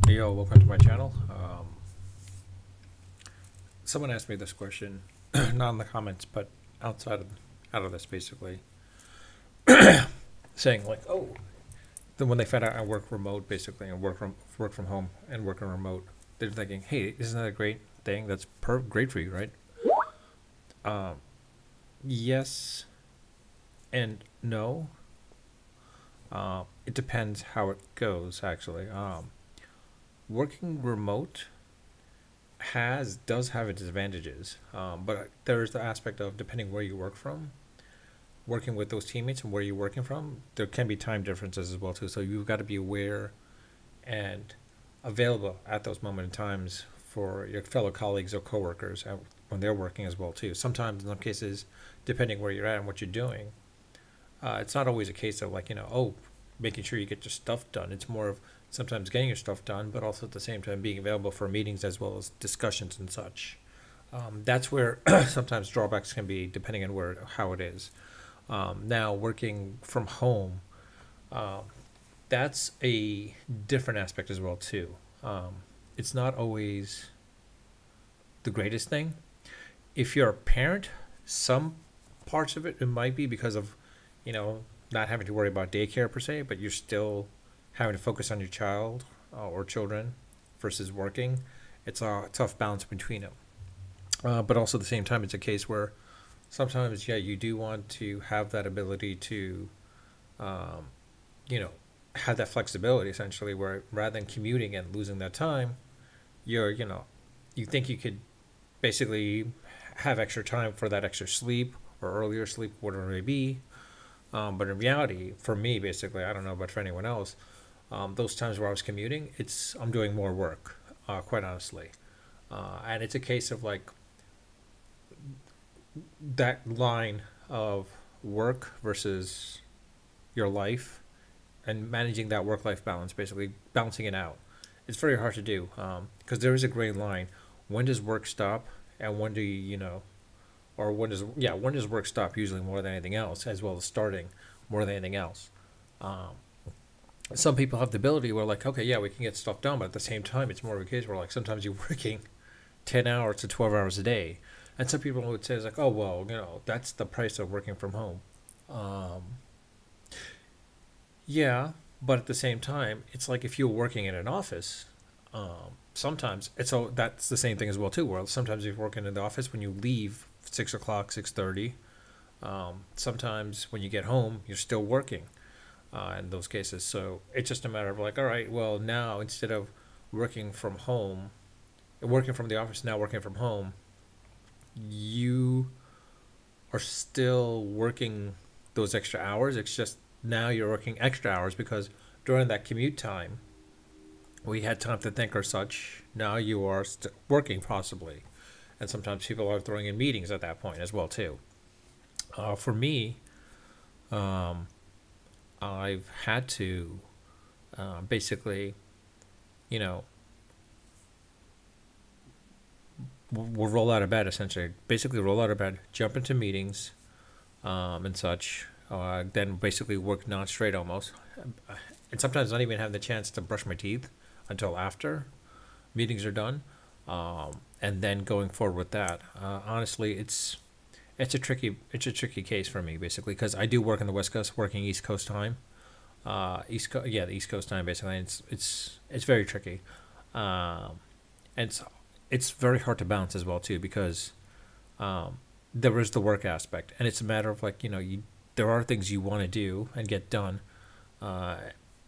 Hey, yo, welcome to my channel. Someone asked me this question, not in the comments, but outside of out of this, basically, saying like, "Oh, then when they found out I work remote, basically, and work from home and work on remote, they're thinking, hey, isn't that a great thing? That's great for you, right?" Um, yes and no. It depends how it goes, actually. Working remote does have its advantages, but there's the aspect of depending where you work from, working with those teammates and where you're working from, there can be time differences as well too. So you've got to be aware and available at those moment in times for your fellow colleagues or coworkers when they're working as well too. Sometimes in some cases, depending where you're at and what you're doing, it's not always a case of like making sure you get your stuff done. It's more of sometimes getting your stuff done, but also at the same time being available for meetings as well as discussions and such. That's where sometimes drawbacks can be depending on where how it is. Now working from home, um, that's a different aspect as well too. It's not always the greatest thing. If you're a parent, some parts of it might be because of, you know, not having to worry about daycare per se, but you're still having to focus on your child or children versus working. It's a tough balance between them. But also at the same time, it's a case where sometimes, yeah, you do want to have that ability to, um, you know, have that flexibility essentially, where rather than commuting and losing that time, you think you could basically have extra time for that extra sleep or earlier sleep, whatever it may be. But in reality, for me, basically, I don't know about for anyone else, those times where I was commuting, I'm doing more work, quite honestly. And it's a case of like that line of work versus your life and managing that work life balance, basically balancing it out. It's very hard to do because there is a gray line. When does work stop, and when do or when does work stop? Usually more than anything else, as well as starting more than anything else. Um, some people have the ability where like, okay, yeah, we can get stuff done, but at the same time, it's more of a case where like sometimes you're working 10 hours to 12 hours a day, and some people would say it's like, oh well, that's the price of working from home. Um, Yeah, but at the same time, it's like if you're working in an office, sometimes that's the same thing as well too. Where sometimes if you're working in the office, when you leave 6 o'clock, 6:30, sometimes when you get home, you're still working in those cases. So it's just a matter of like, all right, well now instead of working from home, working from the office, now working from home, you are still working those extra hours. It's just now you're working extra hours because during that commute time, we had time to think or such. Now you are working possibly. And sometimes people are throwing in meetings at that point as well too. For me, um, I've had to basically, you know, we'll roll out of bed essentially. Basically, roll out of bed, jump into meetings, and such. Then basically work non straight almost, and sometimes not even having the chance to brush my teeth until after meetings are done, and then going forward with that. Honestly, it's a tricky case for me basically because I do work on the West Coast, working East Coast time. The East Coast time basically. And it's very tricky, um, and it's very hard to balance as well too because um, there is the work aspect, and it's a matter of like there are things you want to do and get done, uh,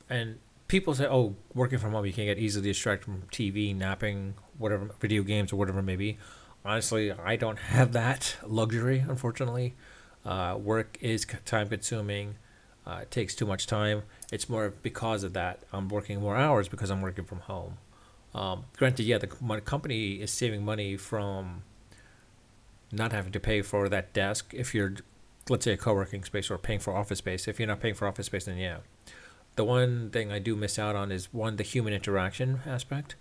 and people say, "Oh, working from home, you can get easily distracted from TV, napping, whatever, video games, or whatever it may be." Honestly, I don't have that luxury, unfortunately. Work is time consuming. It takes too much time. It's more because of that. I'm working more hours because I'm working from home. Granted, yeah, my company is saving money from not having to pay for that desk if you're, let's say, a co-working space or paying for office space. If you're not paying for office space, then yeah. The one thing I do miss out on is one, the human interaction aspect,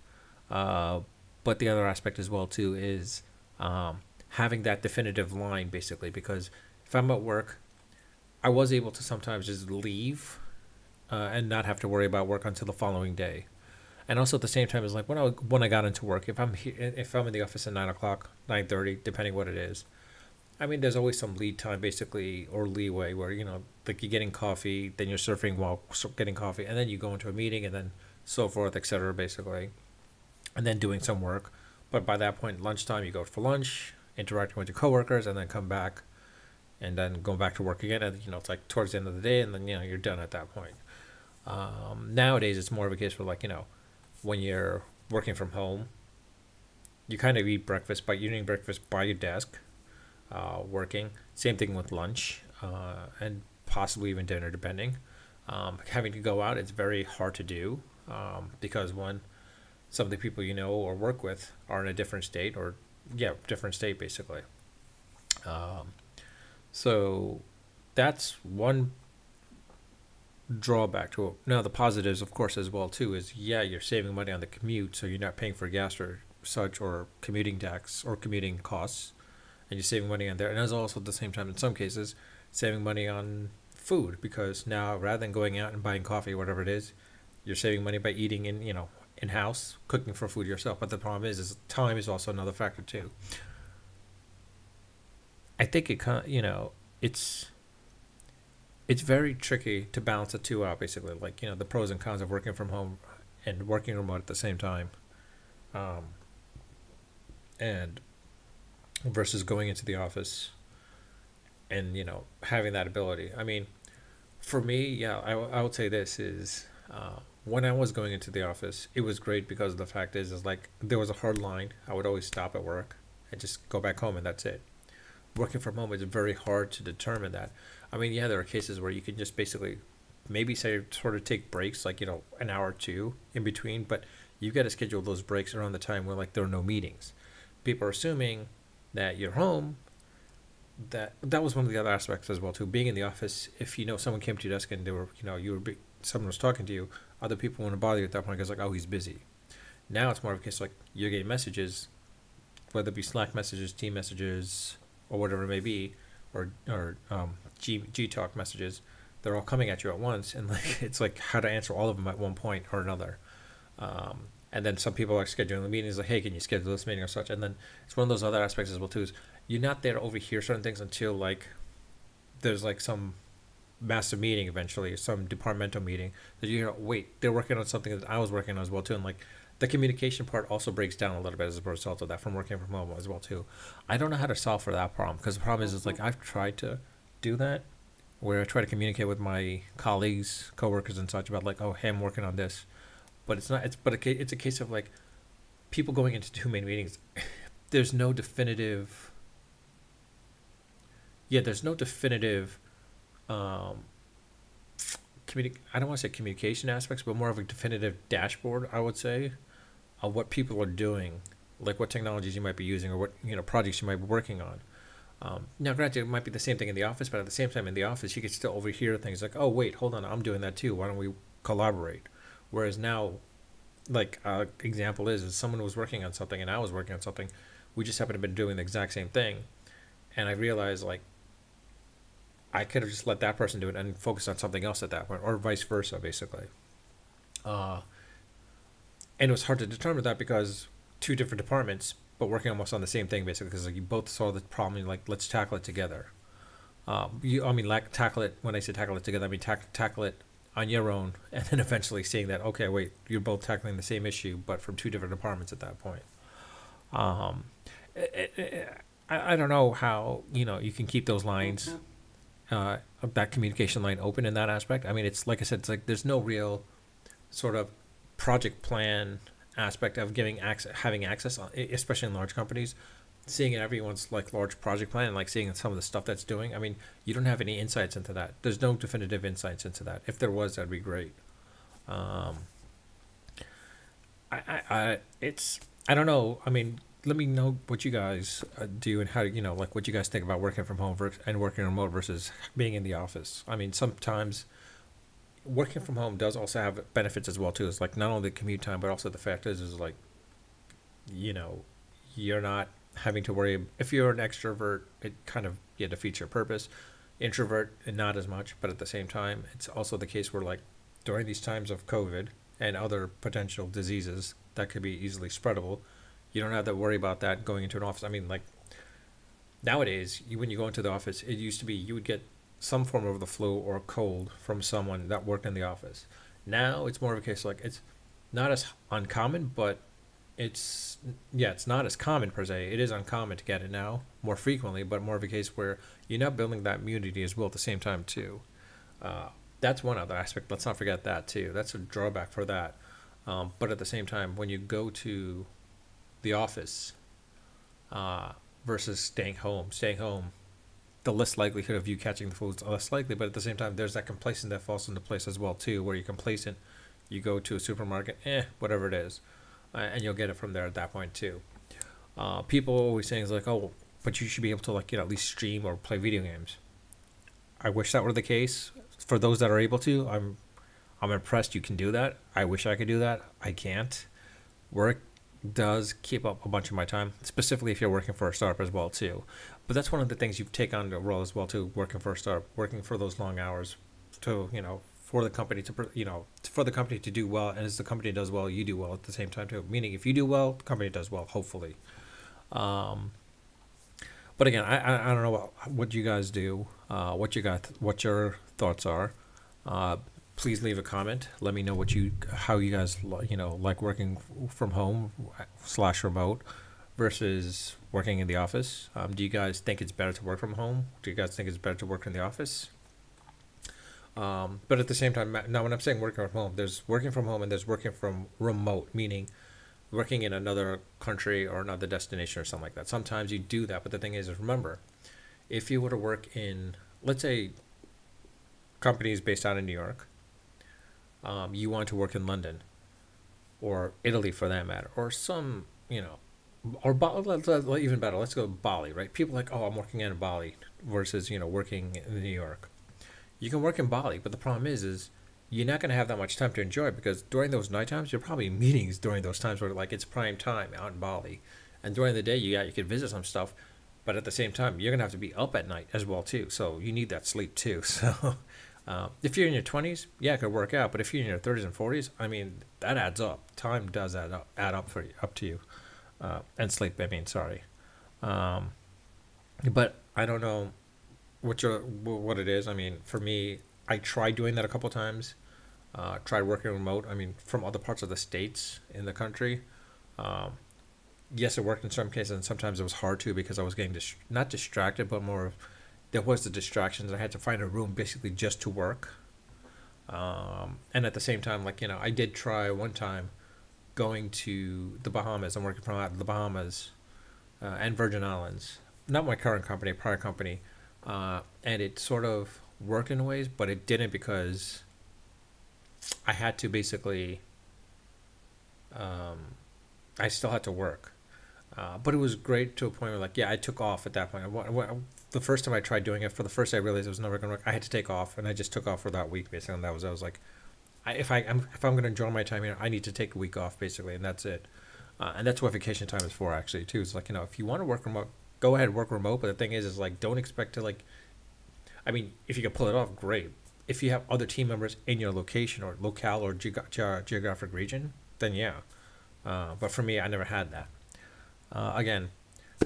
uh, but the other aspect as well too is having that definitive line basically. Because if I'm at work, I was able to sometimes just leave and not have to worry about work until the following day. And also at the same time, it's like when I got into work, if I'm in the office at 9 o'clock, 9:30, depending what it is. I mean, there's always some lead time, basically, or leeway where like you're getting coffee, then you're surfing while getting coffee, and then you go into a meeting, and then so forth, etc. Basically, and then doing some work. But by that point, lunchtime, you go for lunch, interacting with your coworkers, and then come back, and then go back to work again. And it's like towards the end of the day, and then you're done at that point. Nowadays, it's more of a case where, like, when you're working from home, you kind of eat breakfast by eating breakfast by your desk, working. Same thing with lunch, and possibly even dinner, depending. Having to go out, it's very hard to do, because one, some of the people or work with are in a different state, or yeah, different state basically. Um, so that's one drawback to it. Now the positives, of course, as well too, is yeah, you're saving money on the commute, so you're not paying for gas or such, or commuting tax or commuting costs, and you're saving money on there. And there's also at the same time, in some cases, saving money on food, because now rather than going out and buying coffee or whatever it is, you're saving money by eating in house, cooking for food yourself. But the problem is time is also another factor too. I think it's very tricky to balance the two out, basically, like the pros and cons of working from home and working remote at the same time, um, and versus going into the office and having that ability. I mean, for me, yeah, I would say this is, when I was going into the office, it was great because the fact is like there was a hard line. I would always stop at work and just go back home, and that's it. Working from home, it's very hard to determine that. I mean, yeah, there are cases where you can just basically maybe say sort of take breaks, like an hour or two in between, but you got to schedule those breaks around the time where like there are no meetings. People are assuming that you're home. That was one of the other aspects as well too. Being in the office, if someone came to your desk and they were someone was talking to you, other people wouldn't bother you at that point because like, oh, he's busy. Now it's more of a case like you're getting messages, whether it be Slack messages, team messages, or whatever it may be, or G Talk messages. They're all coming at you at once, and like it's like how to answer all of them at one point or another. And then some people are scheduling the meetings like, hey, can you schedule this meeting or such? And then it's one of those other aspects as well too. Is you're not there to overhear certain things until like there's like some massive meeting eventually, or some departmental meeting that you hear. Wait, they're working on something that I was working on as well too, and like the communication part also breaks down a little bit as a result of that from working from home as well too. I don't know how to solve for that problem, because the problem is like I've tried to do that, where I try to communicate with my colleagues, coworkers, and such about like, oh, hey, I'm working on this, but it's not. It's a case of like people going into too many meetings. There's no definitive. Yeah, there's no definitive. Um, I don't want to say communication aspects, but more of a definitive dashboard, I would say, of what people are doing, like what technologies you might be using, or what projects you might be working on. Now, granted, it might be the same thing in the office, but at the same time, in the office, you could still overhear things like, "Oh, wait, hold on, I'm doing that too. Why don't we collaborate?" Whereas now, like example is someone was working on something and I was working on something. We just happen to be doing the exact same thing, and I realized like I could have just let that person do it and focused on something else at that point, or vice versa, basically. Uh, and it was hard to determine that because two different departments, but working almost on the same thing, basically, because like you both saw the problem, and like let's tackle it together. I mean, like tackle it. When I say tackle it together, I mean tackle it on your own, and then eventually seeing that okay, wait, you're both tackling the same issue, but from two different departments at that point. Um, I don't know how you can keep those lines, that communication line open in that aspect. I mean, it's like I said, it's like there's no real sort of project plan aspect of giving access, having access, especially in large companies, seeing everyone's like large project plan and like seeing some of the stuff that's doing. I mean, you don't have any insights into that. There's no definitive insights into that. If there was, that'd be great. Um, it's I don't know. I mean, let me know what you guys do and how like what you guys think about working from home and working remote versus being in the office. I mean, sometimes working from home does also have benefits as well too. It's like not only the commute time, but also the fact is like you know you're not having to worry if you're an extrovert. It kind of defeats your purpose. Introvert, and not as much, but at the same time, it's also the case where like during these times of COVID. and other potential diseases that could be easily spreadable. You don't have to worry about that going into an office. I mean, like nowadays, when you go into the office, it used to be you would get some form of the flu or a cold from someone that worked in the office. Now it's more of a case like it's not as uncommon, but it's yeah, it's not as common per se. It is uncommon to get it now more frequently, but more of a case where you're not building that immunity as well at the same time too. Uh, that's one other aspect. Let's not forget that too. That's a drawback for that. But at the same time, when you go to the office uh, versus staying home, the less likelihood of you catching the flu is less likely. But at the same time, there's that complacent that falls into place as well too, where you're complacent. You go to a supermarket, whatever it is, and you'll get it from there at that point too. People always saying is like, oh, but you should be able to like at least stream or play video games. I wish that were the case for those that are able to. I'm impressed you can do that. I wish I could do that. I can't. Work does keep up a bunch of my time, specifically if you're working for a startup as well too. But that's one of the things you take on the role as well too. Working for a startup, working for those long hours, to for the company to for the company to do well, and as the company does well, you do well at the same time too. Meaning, if you do well, the company does well. Hopefully. Um, but again, I don't know what you guys do, what your thoughts are. Uh, Please leave a comment. Let me know how you guys like working from home slash remote versus working in the office. Do you guys think it's better to work from home? Do you guys think it's better to work in the office? But at the same time, now when I'm saying working from home, there's working from home and there's working from remote, meaning working in another country or another destination or something like that. Sometimes you do that, but the thing is remember, if you were to work in, let's say, companies based out in New York, you want to work in London or Italy for that matter, or some, or even better, let's go to Bali, right? People are like, oh, I'm working in Bali versus, working in New York. You can work in Bali, but the problem is you're not going to have that much time to enjoy it because during those night times, you're probably in meetings during those times where like it's prime time out in Bali. And during the day, you could visit some stuff, but at the same time, you're going to have to be up at night as well too. So you need that sleep too. So if you're in your 20s, yeah, it could work out. But if you're in your 30s and 40s, I mean, that adds up. Time does add up for you, up to you. And sleep, I mean, sorry. Um, but I don't know what it is. I mean, for me, I tried doing that a couple times. Tried working remote. I mean, from other parts of the states in the country. Um, yes, it worked in some cases, and sometimes it was hard too because I was getting not distracted, but more of there was the distractions. I had to find a room basically just to work. And at the same time, like I did try one time going to the Bahamas. I'm working from out of the Bahamas and Virgin Islands. Not my current company, prior company, and it sort of worked in ways, but it didn't because I had to basically. Um, I still had to work. But it was great to a point where, like, yeah, I took off at that point. The first time I tried doing it, for the first day I realized it was never going to work. I had to take off, and I just took off for that week, basically. And I was like, if I'm going to enjoy my time here, I need to take a week off, basically, and that's it. And that's what vacation time is for, actually, too. It's like, if you want to work remote, go ahead and work remote. But the thing is like, don't expect to, like, I mean, if you can pull it off, great. If you have other team members in your location or locale or geographic region, then yeah. But for me, I never had that. Again,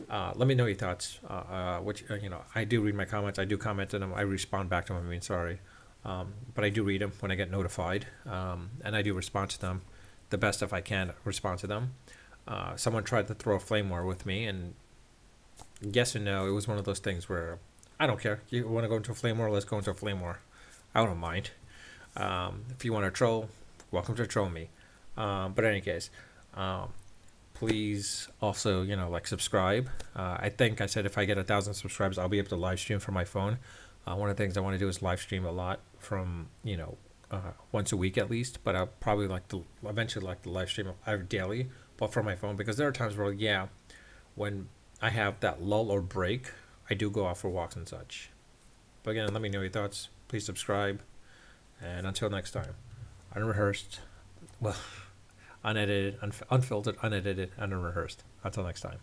let me know your thoughts. I do read my comments. I do comment on them. I respond back to them. I mean, sorry. But I do read them when I get notified. And I do respond to them the best if I can respond to them. Someone tried to throw a flame war with me, and yes and no. It was one of those things where I don't care. You want to go into a flame war? Let's go into a flame war. I don't mind. If you want to troll, welcome to troll me. But in any case, please also, like subscribe. I think I said if I get 1,000 subscribers, I'll be able to live stream from my phone. One of the things I want to do is live stream a lot from, once a week at least, but I'll probably eventually like to live stream daily, but from my phone, because there are times where, yeah, when I have that lull or break, I do go out for walks and such. But again, let me know your thoughts. Please subscribe. And until next time, unrehearsed, well, unedited, unfiltered, unedited, and unrehearsed. Until next time.